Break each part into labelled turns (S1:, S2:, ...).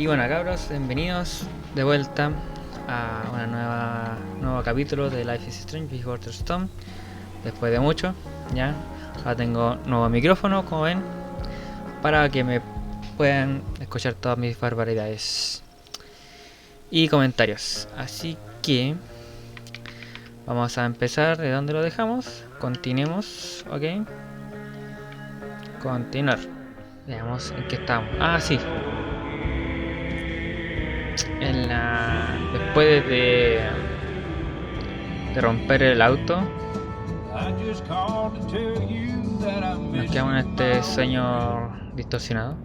S1: Y bueno, cabros, bienvenidos de vuelta a nuevo capítulo de Life is Strange Before the Storm. Después de mucho, ya. Ahora tengo nuevo micrófono, como ven, para que me puedan escuchar todas mis barbaridades y comentarios. Así que vamos a empezar de donde lo dejamos. Continuemos, ok. Continuar. Veamos en qué estamos. Ah, sí. Después de romper el auto, nos quedamos en este sueño distorsionado.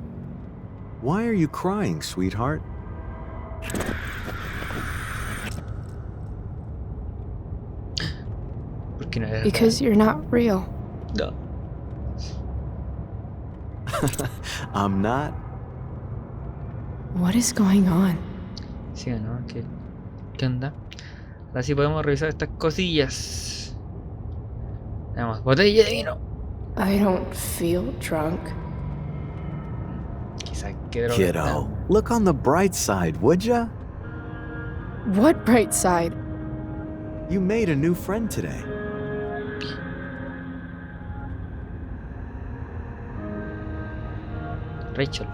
S2: Why are you crying, sweetheart?
S1: ¿Por qué no eres
S3: Because
S1: real?
S3: you're not real.
S1: No.
S2: I'm not.
S3: What is going on?
S1: Sí o no, ¿qué onda? Ahora sí podemos revisar estas cosillas. Tenemos botella de vino.
S3: I don't feel drunk.
S1: Quizá que droga.
S2: Kiddo, look on the bright side, would ya?
S3: What bright side?
S2: You made a new friend today.
S1: Rachel.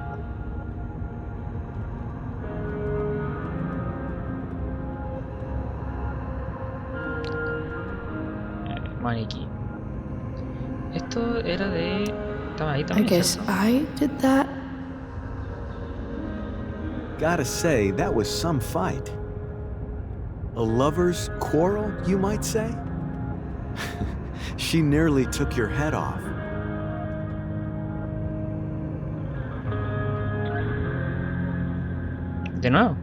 S1: Maniquí. Esto era de... Estaba ahí
S3: I
S1: también,
S3: guess
S1: ¿cierto?
S3: I did that.
S2: Gotta say, that was some fight. A lover's quarrel, you might say? She nearly took your head off.
S1: De nuevo.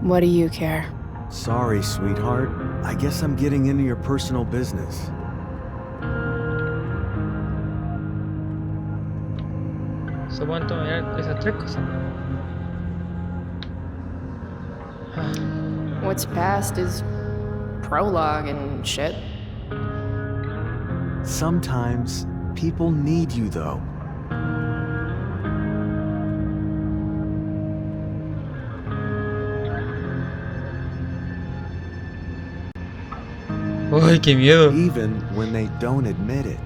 S3: What do you care?
S2: Sorry, sweetheart. I guess I'm getting into your personal business.
S1: Supongo mirar esas tres cosas.
S3: What's past is prologue and shit.
S2: Sometimes people need you, though.
S1: Uy, qué miedo.
S2: Even when they don't admit it.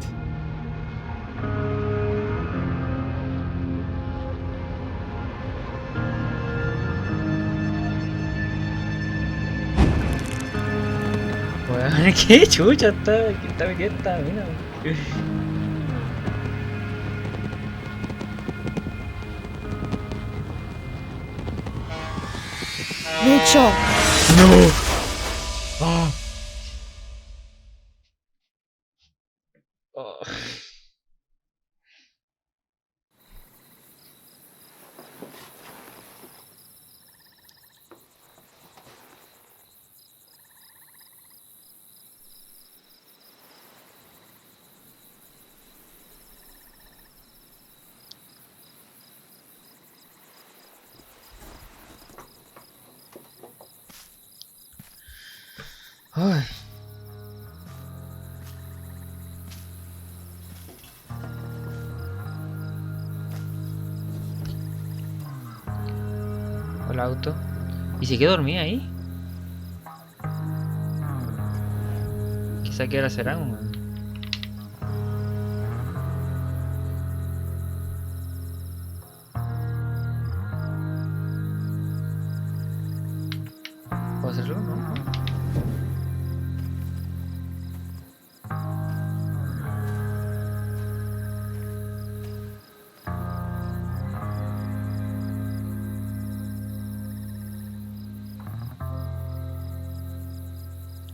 S1: Weón, qué chucha está metida esta mina.
S3: Rachel!
S1: No. Oh. Oh. Ay. El auto. ¿Y se quedó dormida ahí? Quizá que ahora será un... ¿Puedo hacerlo? ¿No?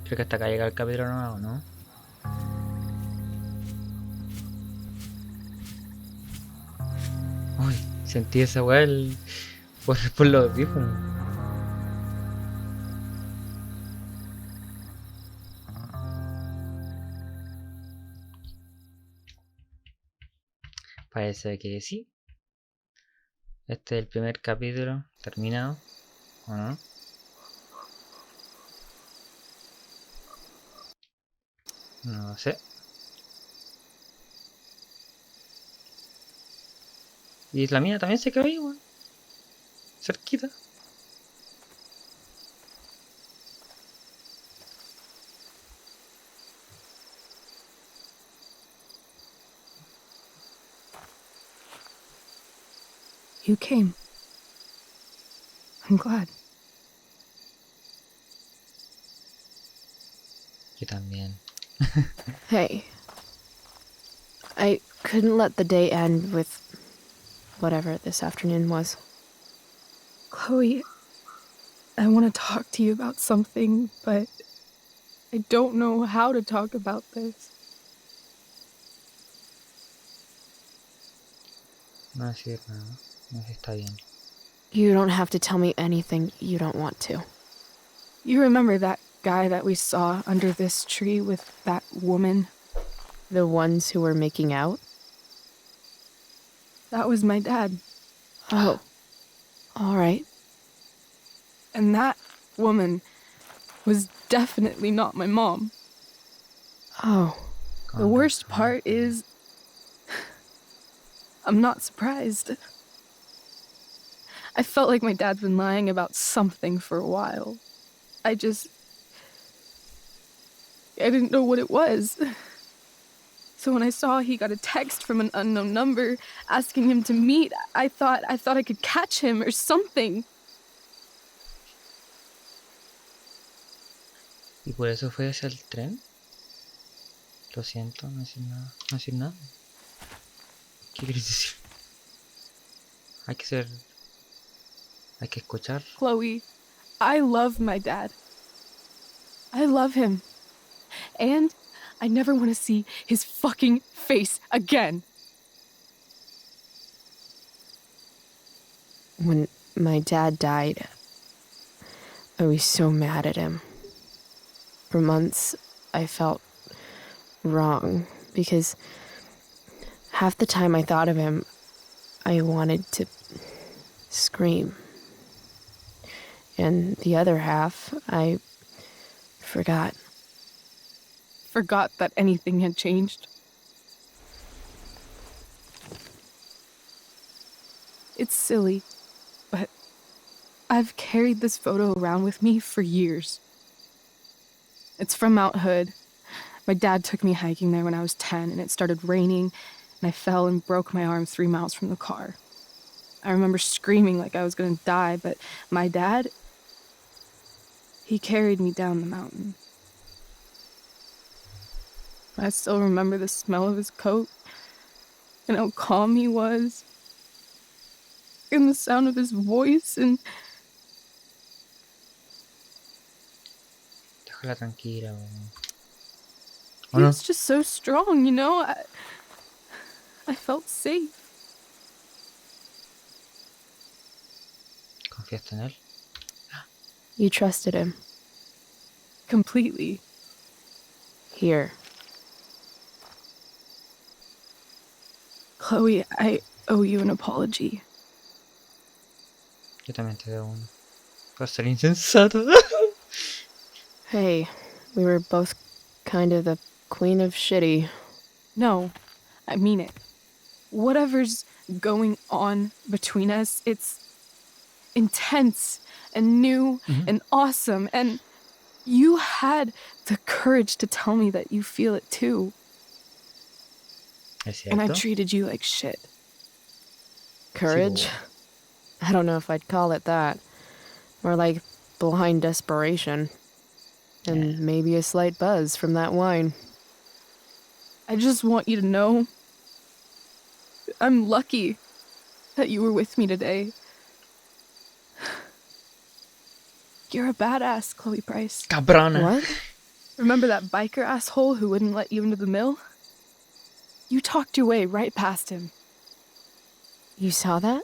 S1: Creo que hasta acá llega el capítulo nuevo, ¿no? Uy, sentí esa weá por los audífonos. Parece que sí. Este es el primer capítulo terminado, ¿o no? No lo sé. Y la mía también se quedó ahí, weón. Cerquita.
S3: You came. I'm glad.
S1: Yo también.
S3: Hey. I couldn't let the day end with whatever this afternoon was.
S4: Chloe, I want to talk to you about something, but I don't know how to talk about this.
S1: No decir nada. No sé si está bien.
S3: You don't have to tell me anything you don't want to.
S4: You remember that guy that we saw under this tree with that woman?
S3: The ones who were making out?
S4: That was my dad.
S3: Oh. All right.
S4: And that woman was definitely not my mom.
S3: Oh.
S4: The worst part is, I'm not surprised. I felt like my dad's been lying about something for a while. I didn't know what it was. So when I saw he got a text from an unknown number asking him to meet, I thought I could catch him or something.
S1: ¿Y por eso fue hacia el tren? Lo siento, no decir nada. No decir nada. ¿Qué quieres decir? Hay que escuchar.
S4: Chloe, I love my dad. I love him. And I never want to see his fucking face again.
S3: When my dad died, I was so mad at him. For months, I felt wrong because half the time I thought of him, I wanted to scream. And the other half, I forgot.
S4: Forgot that anything had changed. It's silly, but I've carried this photo around with me for years. It's from Mount Hood. My dad took me hiking there when I was 10, and it started raining, and I fell and broke my arm 3 miles from the car. I remember screaming like I was gonna die, but my dad, he carried me down the mountain. I still remember the smell of his coat, and how calm he was, and the sound of his voice, and
S1: Déjala tranquila, weón.
S4: he was just so strong, you know? I felt safe.
S1: ¿Confiaste en él?
S3: You trusted him.
S4: Completely.
S3: Here.
S4: Chloe, I owe you an apology.
S1: Yo también te debo uno. Por ser insensato.
S3: Hey, we were both kind of the queen of shitty.
S4: No, I mean it. Whatever's going on between us, it's intense and new and awesome, and you had the courage to tell me that you feel it too.
S1: ¿Es
S3: And I
S1: cierto?
S3: treated you like shit. Courage? I don't know if I'd call it that. More like blind desperation. And maybe a slight buzz from that wine.
S4: I just want you to know I'm lucky that you were with me today. You're a badass, Chloe Price.
S1: Cabrona.
S3: What?
S4: Remember that biker asshole who wouldn't let you into the mill? You talked your way right past him.
S3: You saw that?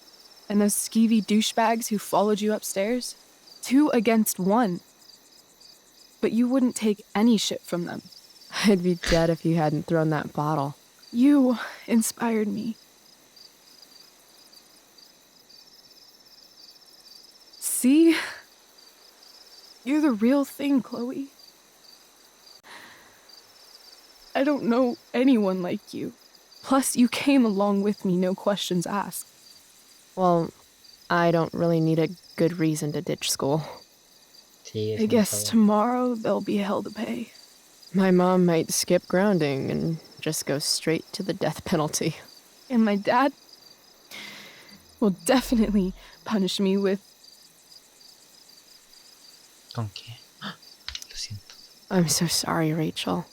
S4: And those skeevy douchebags who followed you upstairs? 2 against 1. But you wouldn't take any shit from them.
S3: I'd be dead if you hadn't thrown that bottle.
S4: You inspired me. See? You're the real thing, Chloe. I don't know anyone like you. Plus, you came along with me, no questions asked.
S3: Well, I don't really need a good reason to ditch school.
S1: Sí,
S4: I
S1: eso me
S4: guess
S1: cago.
S4: tomorrow there'll be hell to pay.
S3: My mom might skip grounding and just go straight to the death penalty.
S4: And my dad will definitely punish me with...
S1: ¿Con qué? ¡Ah! Lo siento.
S3: I'm so sorry, Rachel.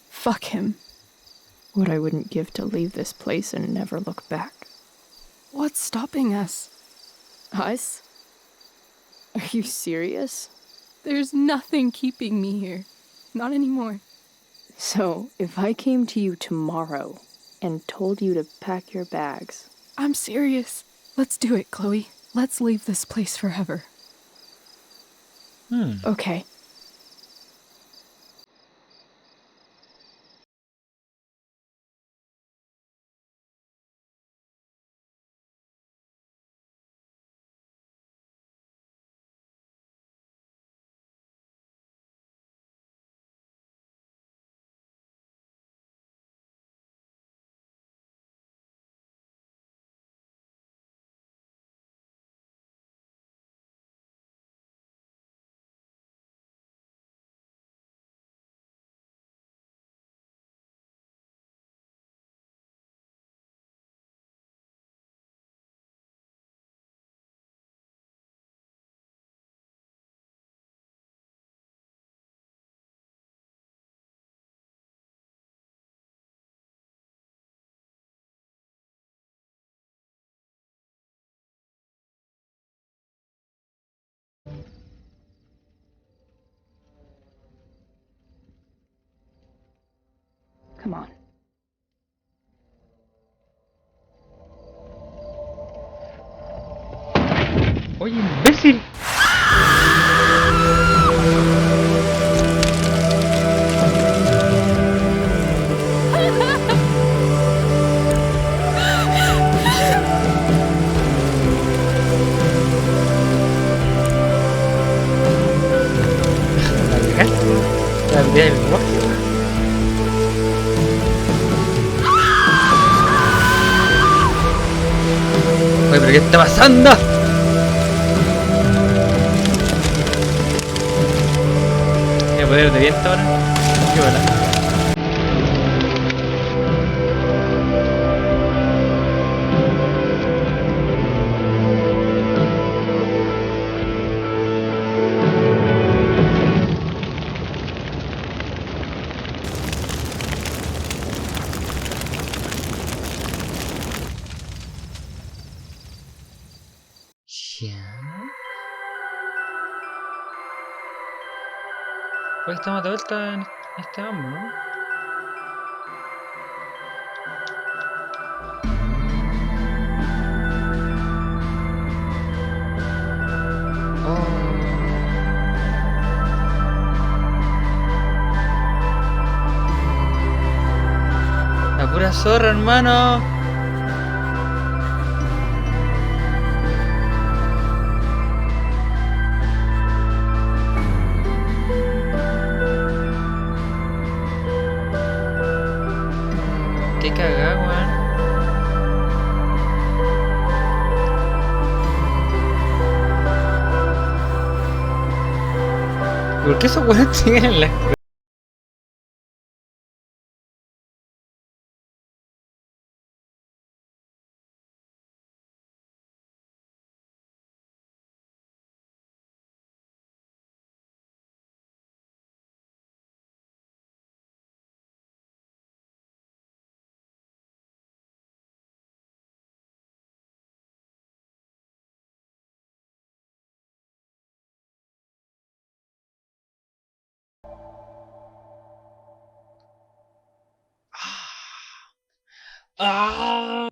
S4: Fuck him.
S3: What I wouldn't give to leave this place and never look back.
S4: What's stopping us?
S3: Us? Are you serious?
S4: There's nothing keeping me here. Not anymore.
S3: So, if I came to you tomorrow and told you to pack your bags...
S4: I'm serious. Let's do it, Chloe. Let's leave this place forever.
S3: Okay.
S4: Come on.
S1: Oye, imbécil. La habilidad del lenguaje. Oye, pero ¿qué está pasando? ¿Tiene poder de viento ahora? Qué bola. Ya. Hoy estamos de vuelta en este ámbito, ¿no? La pura zorra, hermano. Qué cagada, weón. ¿Por qué esos weones tienen la... ¡Ah!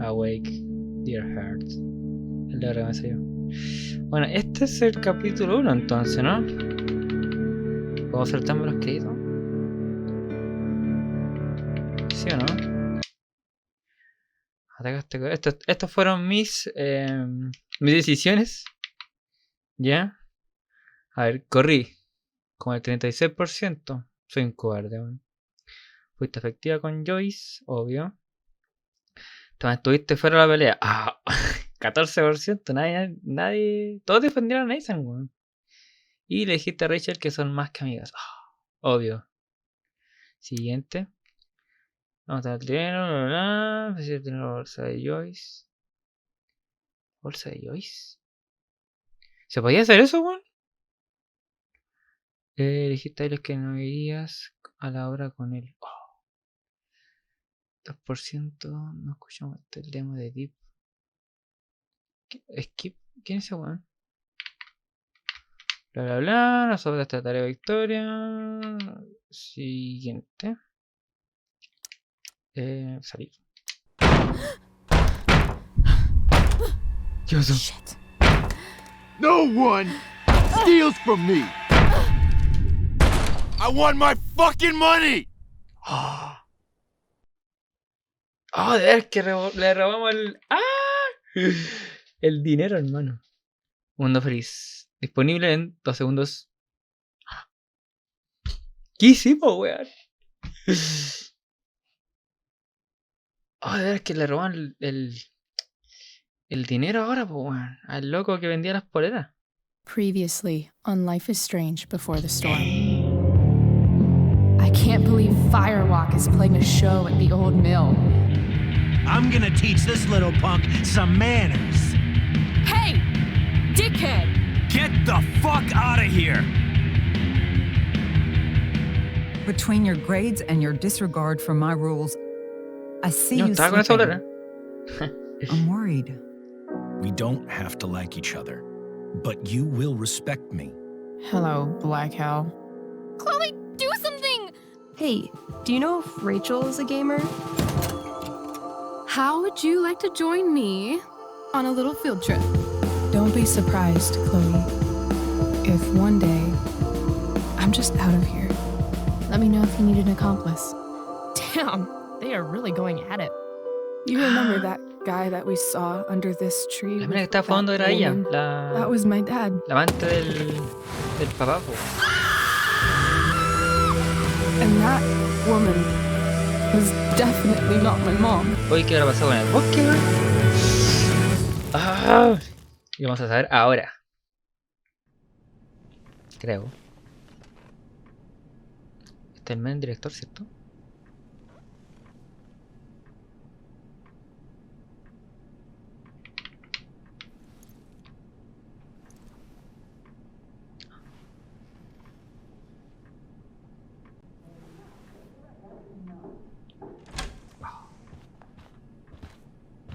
S1: Awake, dear heart. El de ahora me salió. Bueno, este es el capítulo 1 entonces, ¿no? ¿Puedo saltarme los créditos? ¿Sí o no? Atacaste. Estos fueron mis decisiones. ¿Ya? A ver, corrí con el 36%. Soy un cobarde, weón. Fuiste afectiva con Joyce, obvio. También estuviste fuera de la pelea. 14%, nadie. Todos defendieron a Nathan, weón. Y le dijiste a Rachel que son más que amigas. Obvio. Siguiente. Vamos a tener la bolsa de Joyce. ¿Bolsa de Joyce? ¿Se podía hacer eso, weón? Dijiste a los que no irías a la hora con él. 2%. No escuchamos el demo de Deep. Skip. ¿Quién es ese weón? Bla bla bla. Nosotros esta tarea de victoria. Siguiente. Salir. ¿Qué pasó?
S3: Shit.
S5: No one steals from me. I want my fucking money.
S1: De ver que le robamos el dinero, hermano. Mundo feliz. Disponible en 2 segundos. ¿Qué hicimos, weón? De ver que le roban el dinero ahora, pues, weón. Al loco que vendía las poleras.
S6: Previously on Life is Strange Before the Storm. I can't believe Firewalk is playing a show at the old mill.
S7: I'm gonna teach this little punk some manners.
S6: Hey! Dickhead!
S7: Get the fuck out of here!
S8: Between your grades and your disregard for my rules, I see
S1: No,
S8: you
S1: estaba con esa
S8: slipping.
S1: polera.
S8: I'm worried.
S7: We don't have to like each other, but you will respect me.
S3: Hello, Black Hell.
S9: Chloe, do something!
S3: Hey, do you know if Rachel is a gamer?
S4: How would you like to join me on a little field trip?
S6: Don't be surprised, Chloe, if one day I'm just out of here.
S3: Let me know if you need an accomplice.
S9: Damn, they are really going at it.
S4: You remember that guy that we saw under this tree?
S1: La
S4: with
S1: mina que estaba
S4: that
S1: fondo era ella.
S4: woman? That was my dad.
S1: La amante del papá, po.
S4: And that woman was definitely not my mom.
S1: Oye, ¿qué habrá pasado con el bosque, weón? Y vamos a saber ahora. Creo. Este es el men director, ¿cierto?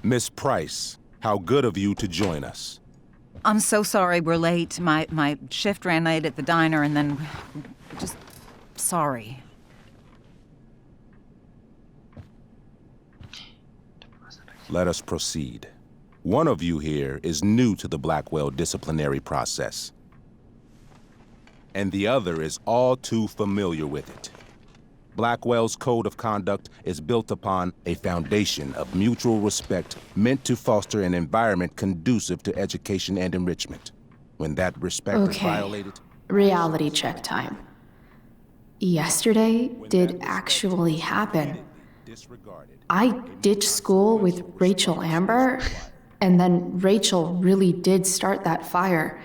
S5: Miss Price, how good of you to join us.
S8: I'm so sorry we're late. My shift ran late at the diner and then just sorry.
S5: Let us proceed. One of you here is new to the Blackwell disciplinary process, and the other is all too familiar with it. Blackwell's code of conduct is built upon a foundation of mutual respect meant to foster an environment conducive to education and enrichment. When that respect is
S3: Okay.
S5: violated...
S3: Reality check time. Yesterday did actually happen.
S5: disregarded.
S3: I ditched school with Rachel Amber, and then Rachel really did start that fire.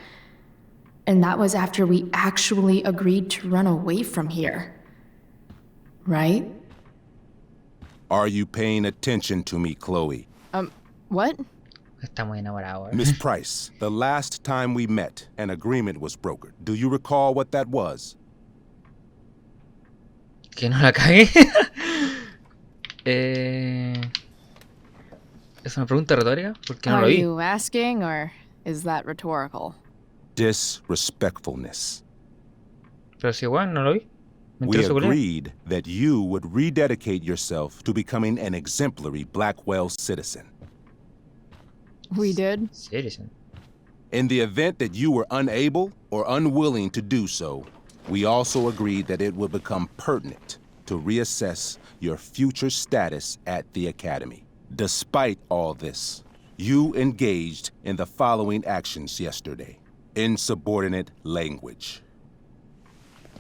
S3: And that was after we actually agreed to run away from here. Right?
S5: Are you paying attention to me, Chloe?
S4: What?
S1: Estamos enamorados.
S5: Miss Price, the last time we met, an agreement was brokered. Do you recall what that was?
S1: Que no la cagué. ¿Es una pregunta retórica? Porque no lo
S9: Are
S1: vi.
S9: you asking, or is that rhetorical?
S5: Disrespectfulness.
S1: Pero si igual no lo vi.
S5: We
S1: Mentiroso culiao.
S5: agreed that you would rededicate yourself to becoming an exemplary Blackwell citizen.
S4: We did?
S1: Citizen.
S5: In the event that you were unable or unwilling to do so, we also agreed that it would become pertinent to reassess your future status at the Academy. Despite all this, you engaged in the following actions yesterday. Insubordinate language.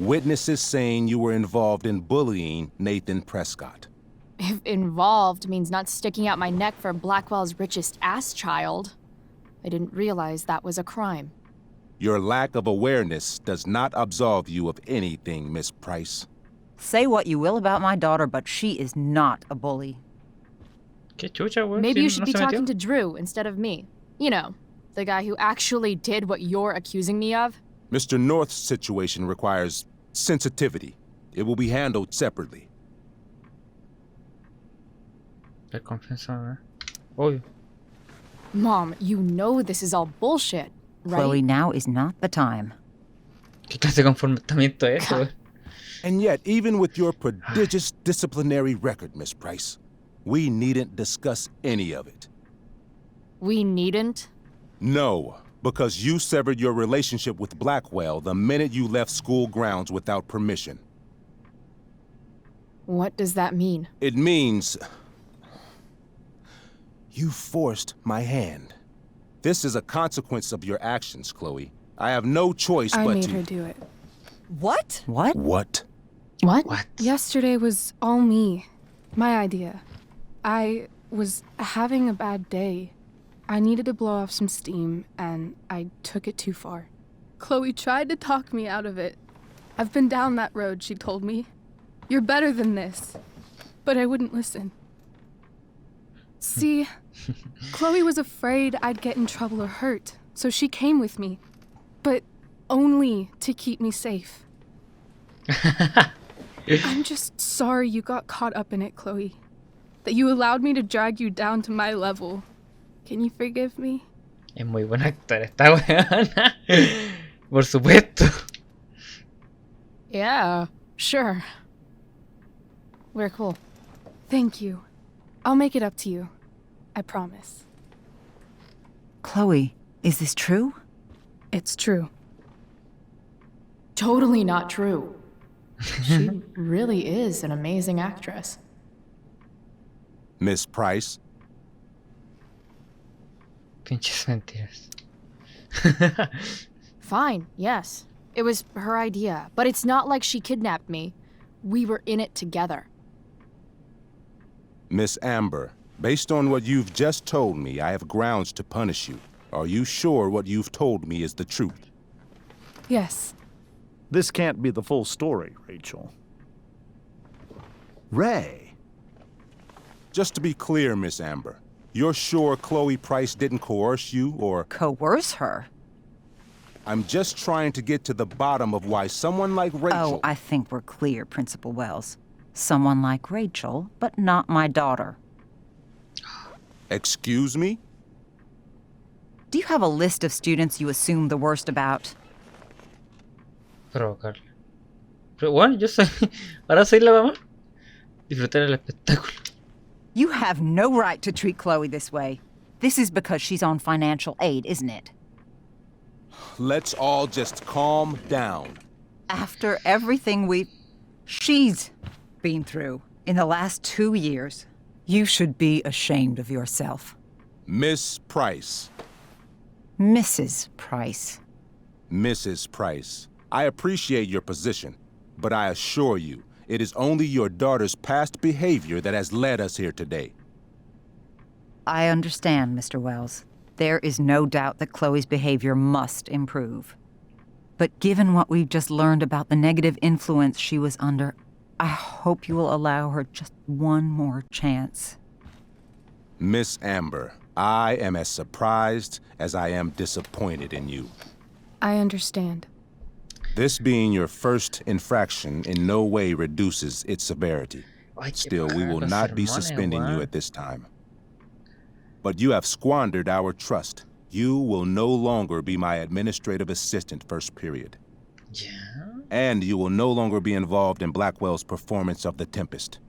S5: Witnesses saying you were involved in bullying Nathan Prescott.
S9: If involved means not sticking out my neck for Blackwell's richest ass child, I didn't realize that was a crime.
S5: Your lack of awareness does not absolve you of anything, Miss Price.
S8: Say what you will about my daughter, but she is not a bully.
S1: ¿Qué chucha, weón?
S9: Maybe
S1: Si
S9: you
S1: no
S9: should be
S1: se metió.
S9: talking to Drew instead of me. You know, the guy who actually did what you're accusing me of.
S5: Mr. North's situation requires sensitivity. It will be handled separately.
S1: Le confieso, obvio.
S9: Mom, you know this is all bullshit, right?
S8: Chloe, now is not the time.
S1: ¿Qué clase de comportamiento es eso, weón?
S5: And yet, even with your prodigious disciplinary record, Miss Price, we needn't discuss any of it.
S9: We needn't?
S5: No, because you severed your relationship with Blackwell the minute you left school grounds without permission.
S9: What does that mean?
S5: It means you forced my hand. This is a consequence of your actions, Chloe. I have no choice
S4: I
S5: but
S4: made
S5: to...
S4: her do it.
S8: What? What?
S5: What?
S9: What?
S1: What?
S4: Yesterday was all me. My idea. I was having a bad day. I needed to blow off some steam, and I took it too far. Chloe tried to talk me out of it. I've been down that road, she told me. You're better than this. But I wouldn't listen. See, Chloe was afraid I'd get in trouble or hurt, so she came with me. But only to keep me safe. I'm just sorry you got caught up in it, Chloe. That you allowed me to drag you down to my level. Can you forgive me?
S1: Es muy buen actor esta weona. Por supuesto.
S9: Yeah, sure. We're cool.
S4: Thank you. I'll make it up to you. I promise.
S8: Chloe, is this true?
S4: It's true.
S9: Totally not true. She really is an amazing actress.
S5: Miss Price?
S1: Pinches mentiras.
S9: Fine, yes. It was her idea, but it's not like she kidnapped me. We were in it together.
S5: Miss Amber, based on what you've just told me, I have grounds to punish you. Are you sure what you've told me is the truth?
S4: Yes.
S10: This can't be the full story, Rachel.
S2: Ray.
S5: Just to be clear, Miss Amber, you're sure Chloe Price didn't coerce you, or...
S8: Coerce her?
S5: I'm just trying to get to the bottom of why someone like Rachel...
S8: Oh, I think we're clear, Principal Wells. Someone like Rachel, but not my daughter.
S5: Excuse me?
S8: Do you have a list of students you assume the worst about?
S1: Provocarla. Pero bueno, yo soy... Ahora soy la mamá. Disfrutar el espectáculo.
S8: You have no right to treat Chloe this way. This is because she's on financial aid, isn't it?
S5: Let's all just calm down.
S8: After everything she's been through in the last 2 years, you should be ashamed of yourself.
S5: Miss Price.
S8: Mrs. Price.
S5: Mrs. Price, I appreciate your position, but I assure you, it is only your daughter's past behavior that has led us here today.
S8: I understand, Mr. Wells. There is no doubt that Chloe's behavior must improve. But given what we've just learned about the negative influence she was under, I hope you will allow her just one more chance.
S5: Miss Amber, I am as surprised as I am disappointed in you.
S4: I understand.
S5: This being your first infraction in no way reduces its severity.
S1: Ay, qué
S5: Still, we will
S1: paja,
S5: not be
S1: sermones,
S5: suspending you
S1: weón.
S5: at this time. But you have squandered our trust. You will no longer be my administrative assistant first period.
S1: Yeah.
S5: And you will no longer be involved in Blackwell's performance of The Tempest.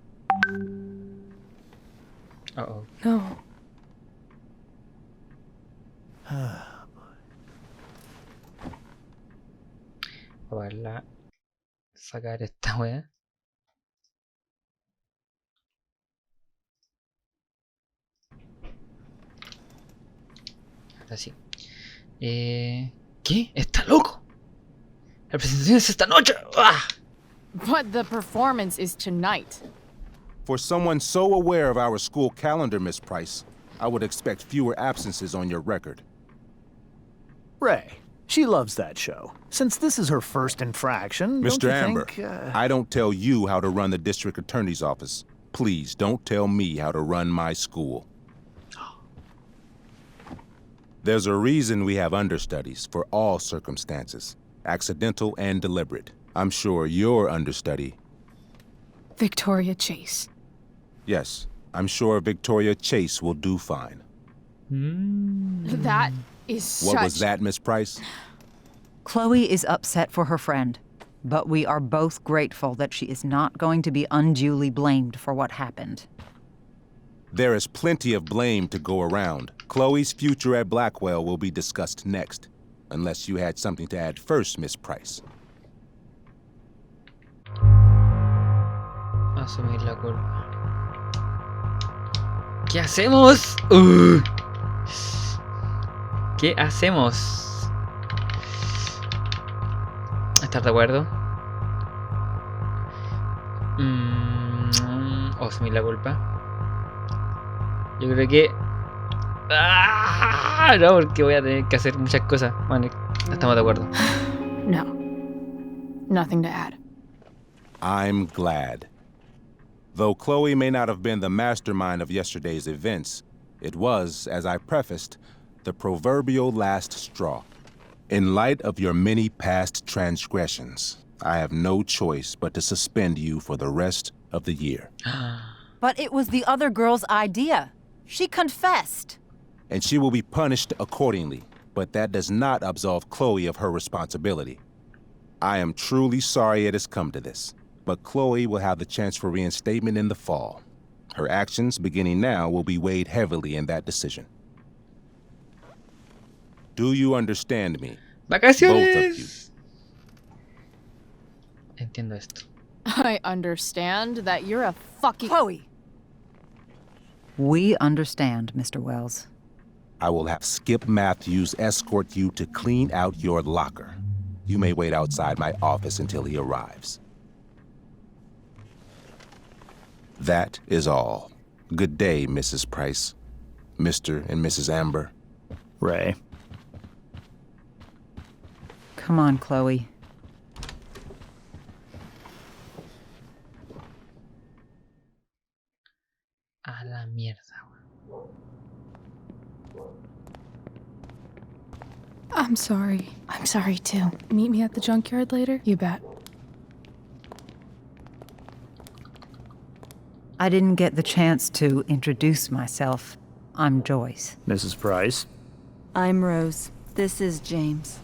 S1: Uh-oh.
S4: No.
S1: Ojalá sacar esta wea. Ahora sí. ¿Qué? ¿Está loco? La presentación es esta noche. ¡Ah!
S9: But the performance is tonight.
S5: For someone so aware of our school calendar, Miss Price, I would expect fewer absences on your record.
S10: Ray, she loves that show. Since this is her first infraction,
S5: Mr.
S10: don't you
S5: Amber,
S10: think,
S5: I don't tell you how to run the district attorney's office. Please don't tell me how to run my school. There's a reason we have understudies for all circumstances, accidental and deliberate. I'm sure your understudy.
S6: Victoria Chase.
S5: Yes, I'm sure Victoria Chase will do fine.
S9: That is such...
S5: What was that, Miss Price?
S8: Chloe is upset for her friend, but we are both grateful that she is not going to be unduly blamed for what happened.
S5: There is plenty of blame to go around. Chloe's future at Blackwell will be discussed next, unless you had something to add first, Miss Price.
S1: Asumir la culpa. ¿Qué hacemos? ¿Qué hacemos? ¿Estás de acuerdo? ¿O asumir la culpa? Yo creo que... ¡Ah! No, porque voy a tener que hacer muchas cosas. Bueno, estamos de acuerdo.
S9: No. Nothing to add.
S5: I'm glad. Though Chloe may not have been the mastermind of yesterday's events, it was, as I prefaced, the proverbial last straw. In light of your many past transgressions, I have no choice but to suspend you for the rest of the year.
S8: But it was the other girl's idea. She confessed.
S5: And she will be punished accordingly, but that does not absolve Chloe of her responsibility. I am truly sorry it has come to this, but Chloe will have the chance for reinstatement in the fall. Her actions, beginning now, will be weighed heavily in that decision. Do you understand me?
S1: Vacaciones.
S5: Both of you.
S1: Entiendo esto.
S9: I understand that you're a fucking...
S8: Chloe! We understand, Mr. Wells.
S5: I will have Skip Matthews escort you to clean out your locker. You may wait outside my office until he arrives. That is all. Good day, Mrs. Price. Mr. and Mrs. Amber.
S10: Ray.
S8: Come on, Chloe.
S1: A la mierda.
S6: I'm sorry.
S9: I'm sorry too.
S6: Meet me at the junkyard later?
S9: You bet.
S8: I didn't get the chance to introduce myself. I'm Joyce.
S10: Mrs. Price.
S11: I'm Rose. This is James.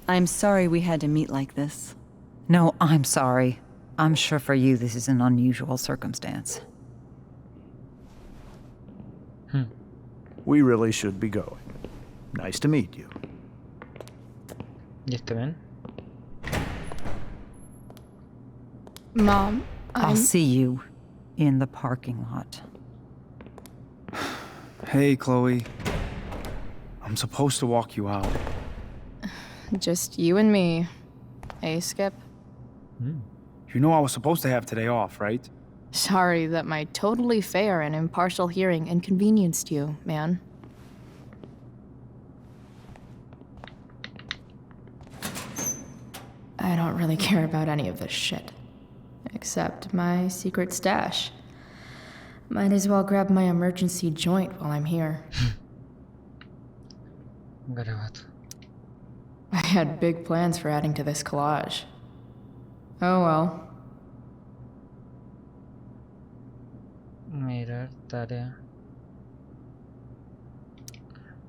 S11: I'm sorry we had to meet like this.
S8: No, I'm sorry. I'm sure for you this is an unusual circumstance.
S10: We really should be going. Nice to meet you.
S1: ¿Y este ven?
S9: Mom,
S8: I'll see you in the parking lot.
S12: Hey, Chloe. I'm supposed to walk you out.
S9: Just you and me. Hey, Skip.
S12: You know I was supposed to have today off, right?
S9: Sorry that my totally fair and impartial hearing inconvenienced you, man. I don't really care about any of this shit. Except my secret stash. Might as well grab my emergency joint while I'm here.
S1: Garabato.
S9: I had big plans for adding to this collage. Oh well.
S1: Mirar, tarea.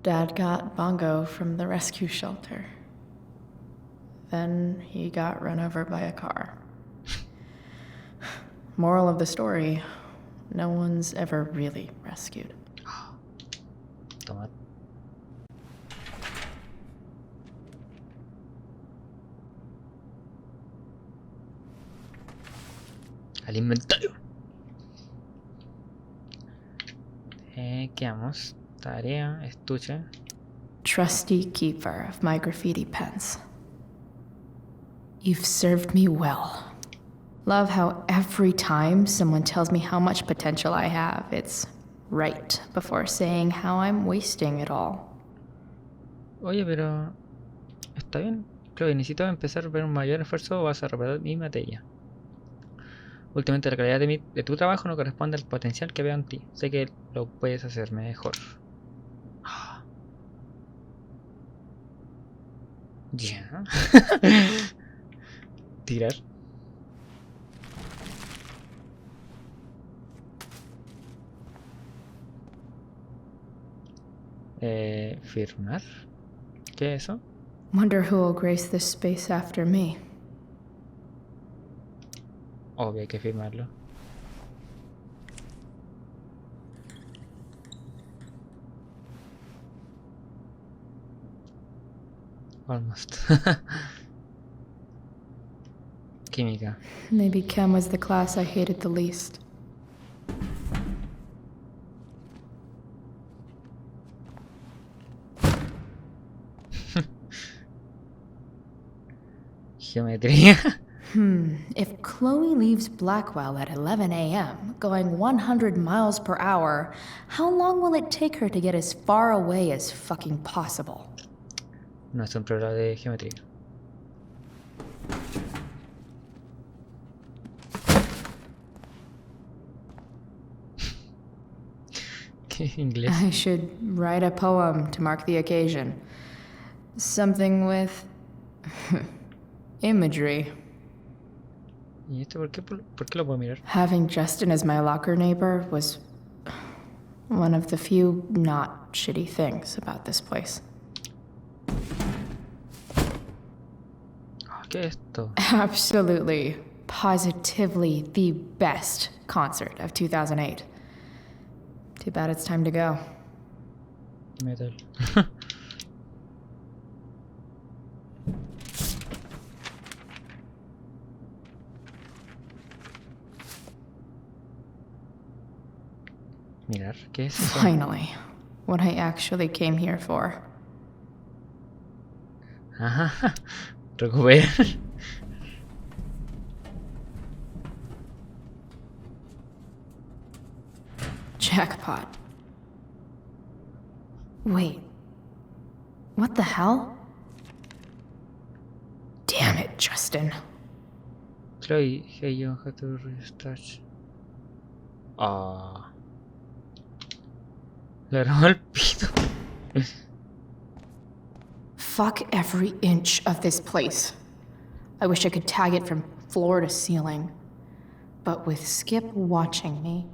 S9: Dad got Bongo from the rescue shelter. Then he got run over by a car. Moral of the story, no one's ever really rescued.
S1: Toma. Al inventario. ¿Qué vamos? Tarea, estuche.
S9: Trusty keeper of my graffiti pens. You've served me well. Love how every time someone tells me how much potential I have, it's right before saying how I'm wasting it all.
S1: Oye, pero... Está bien. Chloe, necesito empezar a ver un mayor esfuerzo o vas a reparar mi materia. Últimamente la calidad de tu trabajo no corresponde al potencial que veo en ti. Sé que lo puedes hacer mejor. Ya. Tirar. Firmar. ¿Qué es eso?
S9: Wonder who will grace this space after me.
S1: Obvio, hay que firmarlo. Almost. Química.
S9: Maybe chem was the class I hated the least.
S1: Geometría.
S9: If Chloe leaves Blackwell at 11 a.m., going 100 miles per hour, how long will it take her to get as far away as fucking possible?
S1: No es un programa de geometría. ¿Qué inglés?
S9: I should write a poem to mark the occasion. Something with imagery.
S1: ¿Y esto por qué lo puedo mirar?
S9: Having Justin as my locker neighbor was one of the few not shitty things about this place.
S1: ¿Qué es esto?
S9: Absolutely, positively the best concert of 2008. Too bad it's time to go.
S1: Metal. Mirar, ¿qué es eso?
S9: Finally, what I actually came here for.
S1: Ajá. Recuperar.
S9: Jackpot. Wait. What the hell? Damn it, Justin.
S1: Chloe, hey, you have to restart. Ah. Le robó el pito.
S9: Fuck every inch of this place. I wish I could tag it from floor to ceiling. But with Skip watching me...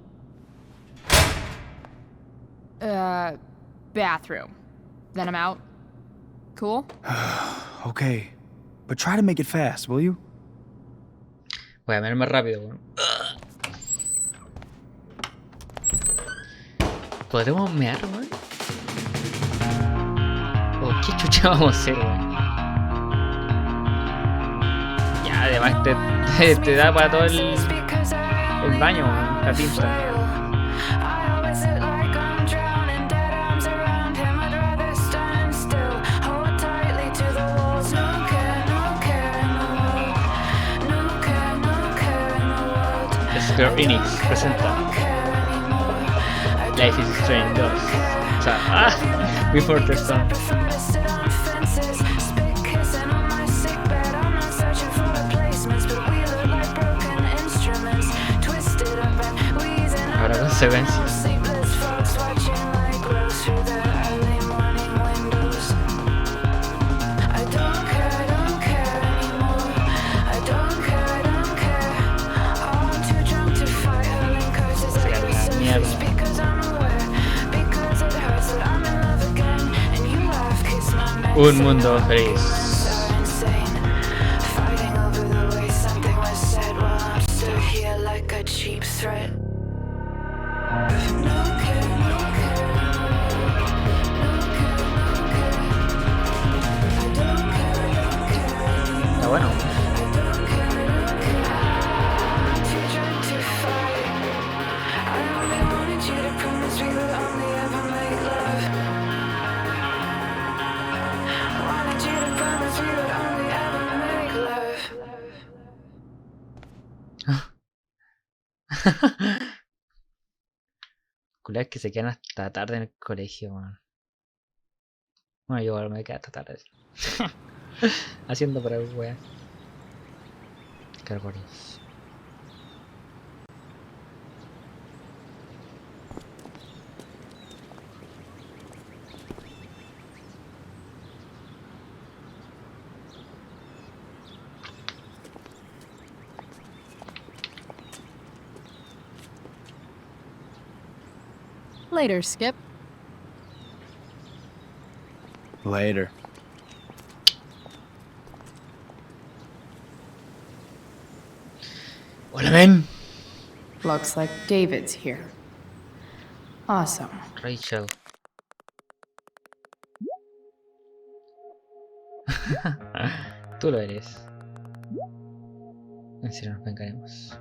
S4: Bathroom. Then I'm out. Cool?
S12: Okay, but try to make it fast, will you?
S1: Voy a ver más rápido, weón. ¿Podremos mear, weón? ¿O qué chucha vamos a hacer, weón? Ya, además te da para todo el baño, weón, la tinta. Square Enix presenta Life is Strange 2. O sea, Before the Storm. Habrá consecuencias. Un mundo feliz. Está bueno. Culiados que se quedan hasta tarde en el colegio, man. Bueno, yo ahora me quedo hasta tarde. Haciendo para weá. Carbonios.
S4: Later, Skip.
S12: Later.
S1: Hola, men.
S9: Looks like David's here. Awesome.
S1: Rachel. Tú lo eres. En serio nos vengaremos.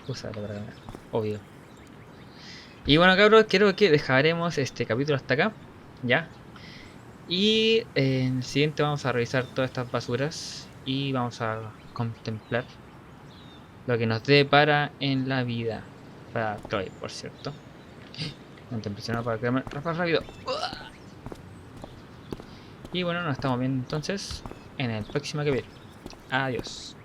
S1: Úsalo para ganar. Obvio. Y bueno, cabros, creo que dejaremos este capítulo hasta acá. Ya. Y en el siguiente vamos a revisar todas estas basuras. Y vamos a contemplar lo que nos depara en la vida. Para Chloe, por cierto. Contemplación para quedarme más rápido. Y bueno, nos estamos viendo entonces en el próximo capítulo. Adiós.